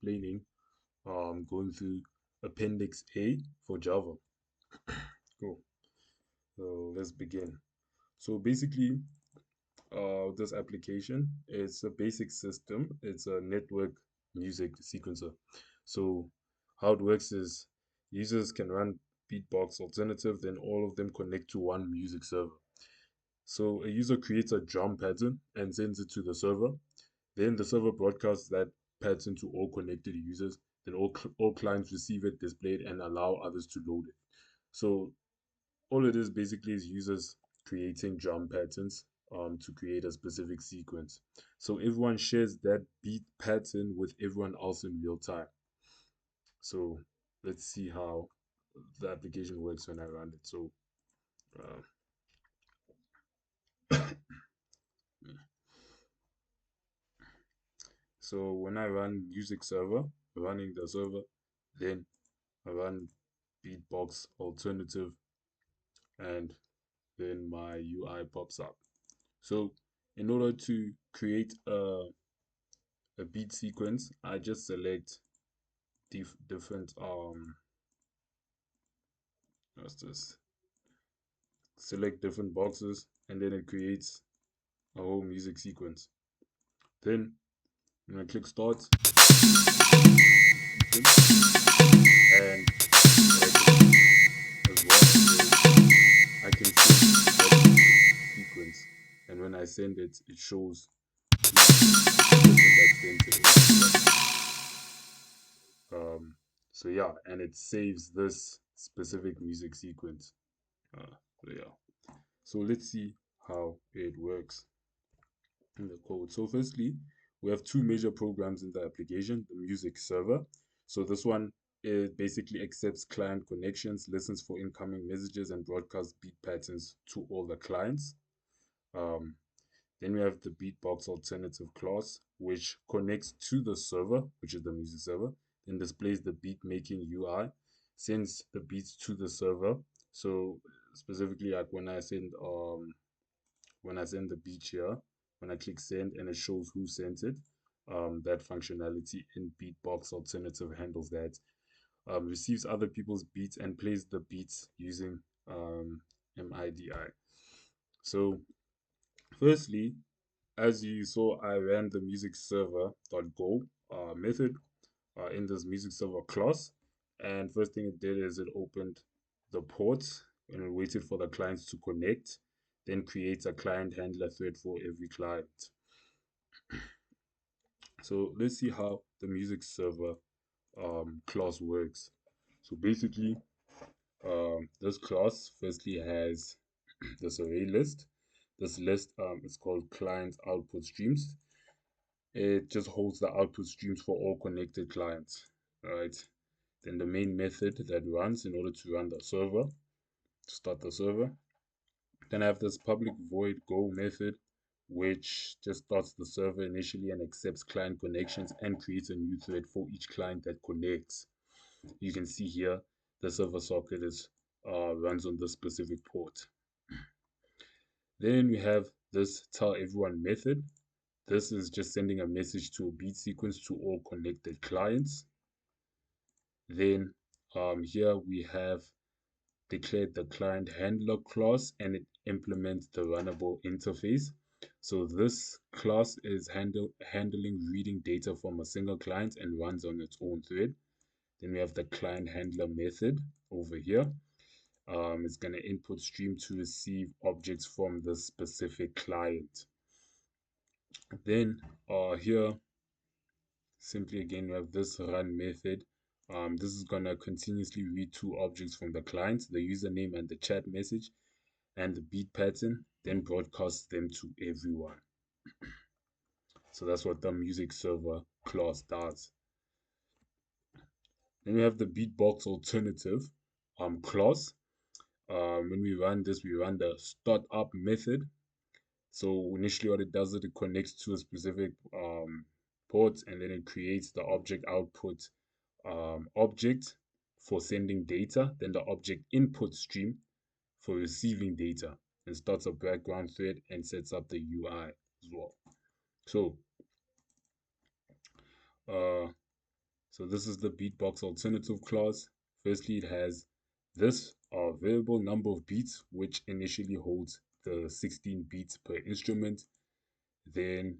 explaining, going through Appendix A for Java. Cool. So let's begin. So basically, this application is a basic system. It's a network music sequencer. So how it works is users can run beatbox alternative, then all of them connect to one music server. So a user creates a drum pattern and sends it to the server. Then the server broadcasts that pattern to all connected users. Then all clients receive it, display it, and allow others to load it. So all it is basically is users creating drum patterns to create a specific sequence. So everyone shares that beat pattern with everyone else in real time. So let's see how the application works when I run it. Uh, so when I run music server, running the server, then I run beatbox alternative, and then my UI pops up. So in order to create a beat sequence, I just select different what's this? Select different boxes, and then it creates a whole music sequence. Then when I click start, sequence, and what I can do as well is I can send that sequence, and when I send it, it shows the person that sent it over here. Um, so yeah, and it saves this specific music sequence. So yeah. So let's see how it works in the code. So firstly, we have two major programs in the application, the music server. So this one it basically accepts client connections, listens for incoming messages, and broadcasts beat patterns to all the clients. Um, then we have the beatbox alternative class, which connects to the server, which is the music server, then displays the beat making UI, sends the beats to the server. So specifically, like when I send the beat here, when I click send and it shows who sent it, that functionality in Beatbox Alternative handles that. Receives other people's beats and plays the beats using MIDI. So, firstly, as you saw, I ran the music server.go method in this music server class. And first thing it did is it opened the port and it waited for the clients to connect, then creates a client handler thread for every client. So let's see how the music server class works. So basically, this class firstly has this array list. This list is called client output streams. It just holds the output streams for all connected clients, right? Then the main method that runs in order to run the server, to start the server. Then I have this public void go method, which just starts the server initially and accepts client connections and creates a new thread for each client that connects. You can see here the server socket is runs on this specific port. Then we have this tell everyone method. This is just sending a message to a beat sequence to all connected clients. Then here we have declared the client handler class and it implements the runnable interface. So this class is handling reading data from a single client and runs on its own thread. Then we have the client handler method over here. It's going to input stream to receive objects from the specific client. Then here, simply again, we have this run method. This is going to continuously read two objects from the client, the username and the chat message, and the beat pattern, then broadcast them to everyone. So that's what the music server class does. Then we have the beatbox alternative class. When we run this, we run the startup method. So initially what it does is it connects to a specific port and then it creates the object output object for sending data, then the object input stream for receiving data, and starts a background thread and sets up the UI as well. So uh, So this is the beatbox alternative class. Firstly, it has this variable number of beats, which initially holds the 16 beats per instrument. Then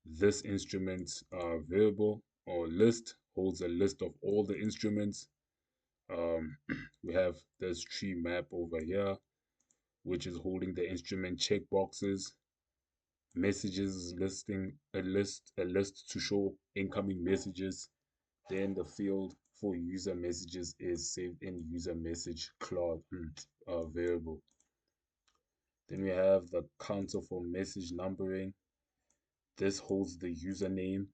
this instrument variable or list holds a list of all the instruments. We have this tree map over here, which is holding the instrument checkboxes. Messages is listing a list to show incoming messages. Then the field for user messages is saved in user message class variable. Then we have the counter for message numbering. This holds the username.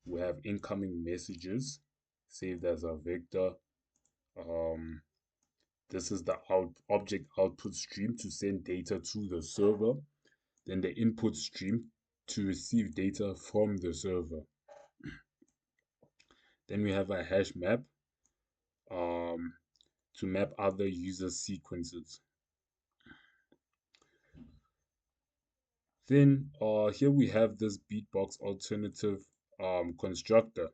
We have incoming messages saved as a vector. Um, this is the object output stream to send data to the server. Then the input stream to receive data from the server. Then we have a hash map um, to map other user sequences. Then here we have this beatbox alternative constructor,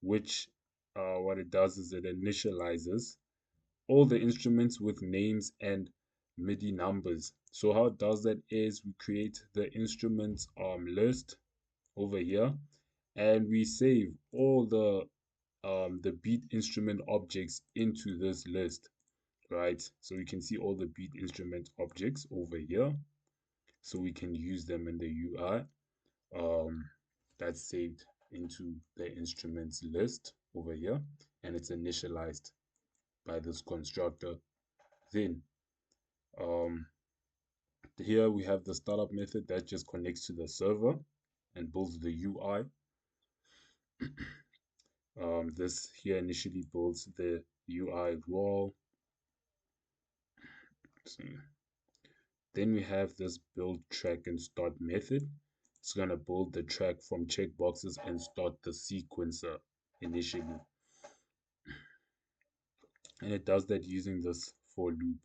which what it does is it initializes all the instruments with names and MIDI numbers. So how it does that is we create the instruments list over here, and we save all the beat instrument objects into this list, right? So we can see all the beat instrument objects over here, so we can use them in the UI. Um, that's saved into the instruments list over here, and it's initialized by this constructor. Then um, here we have the startup method that just connects to the server and builds the UI. This here initially builds the UI wall. So then we have this build track and start method. It's going to build the track from checkboxes and start the sequencer initially. And it does that using this for loop.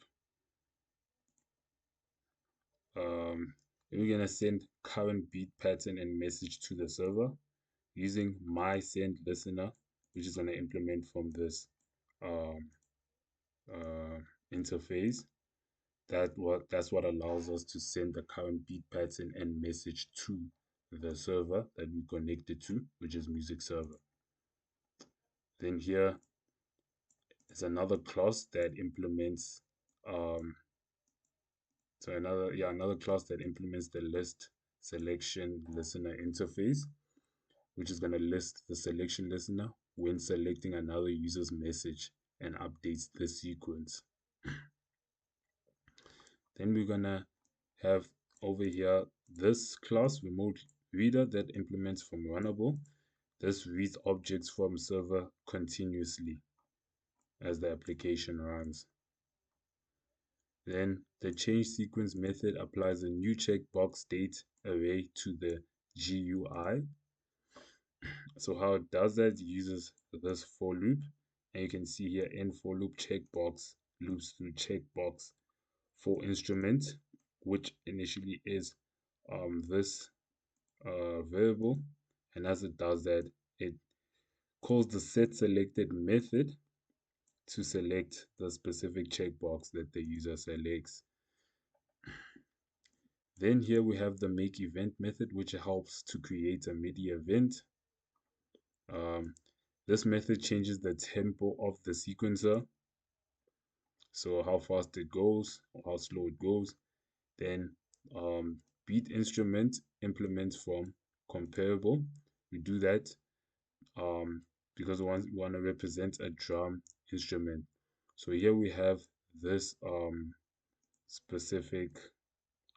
We're going to send current beat pattern and message to the server using my send listener, which is going to implement from this um, uh, interface. That's what allows us to send the current beat pattern and message to the server that we connected to, which is music server. Then here is another class that implements another class that implements the list selection listener interface, which is going to list the selection listener when selecting another user's message and updates the sequence. Then we're going to have over here this class remote reader that implements from runnable. This reads objects from server continuously as the application runs. Then the change sequence method applies a new checkbox date array to the GUI. So how it does that, it uses this for loop, and you can see here in for loop checkbox loops through checkbox for instrument, which initially is this variable, and as it does that, it calls the set selected method to select the specific checkbox that the user selects. Then here we have the make event method, which helps to create a MIDI event. This method changes the tempo of the sequencer, so how fast it goes or how slow it goes. Then beat instrument implements from comparable. We do that because we want to represent a drum instrument. So here we have this specific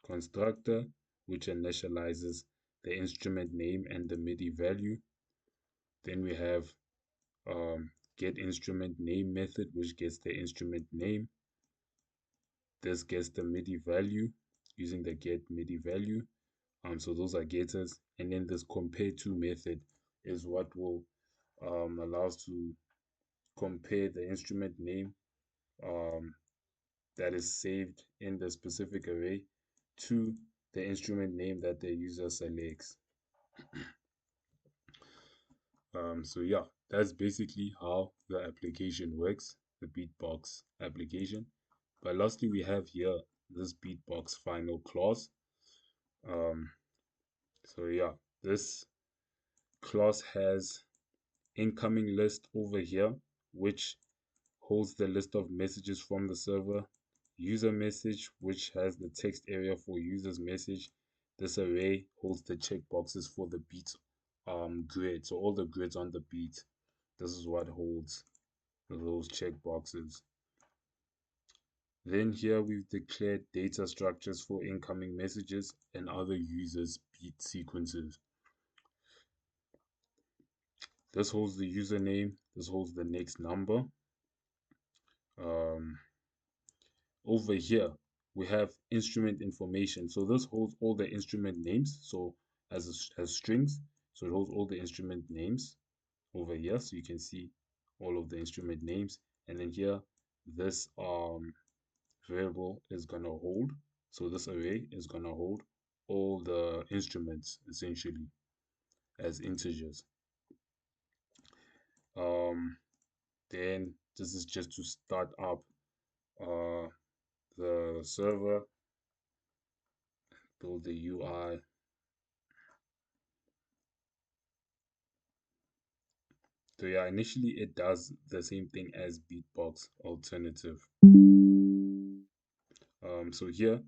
constructor which initializes the instrument name and the MIDI value. Then we have get instrument name method, which gets the instrument name. This gets the MIDI value using the get MIDI value. So those are getters, and then this compare to method is what will allow us to compare the instrument name um, that is saved in the specific array to the instrument name that the user selects. So yeah, that's basically how the application works, the beatbox application. But lastly, we have here this beatbox final clause. Um, so yeah, this clause has incoming list over here, which holds the list of messages from the server, user message, which has the text area for user's message. This array holds the checkboxes for the beat grid. So all the grids on the beat, this is what holds those checkboxes. Then here we've declared data structures for incoming messages and other users' beat sequences. This holds the username, this holds the next number. Um, Over here, we have instrument information. So this holds all the instrument names. So as strings, so it holds all the instrument names over here. So you can see all of the instrument names. And then here, this variable is gonna hold. So this array is gonna hold all the instruments essentially as integers. Um, then this is just to start up uh, the server, build the UI. So yeah, initially it does the same thing as Beatbox alternative. So here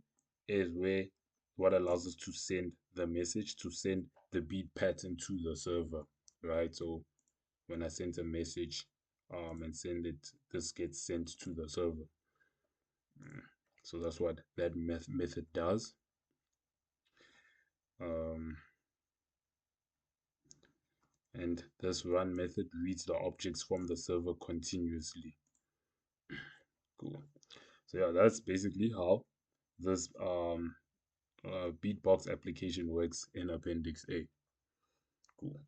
is where what allows us to send the message, to send the beat pattern to the server, right? So when I send a message and send it, this gets sent to the server. So that's what that method does. Um, and this run method reads the objects from the server continuously. Cool. So yeah, that's basically how this beatbox application works in Appendix A. Cool.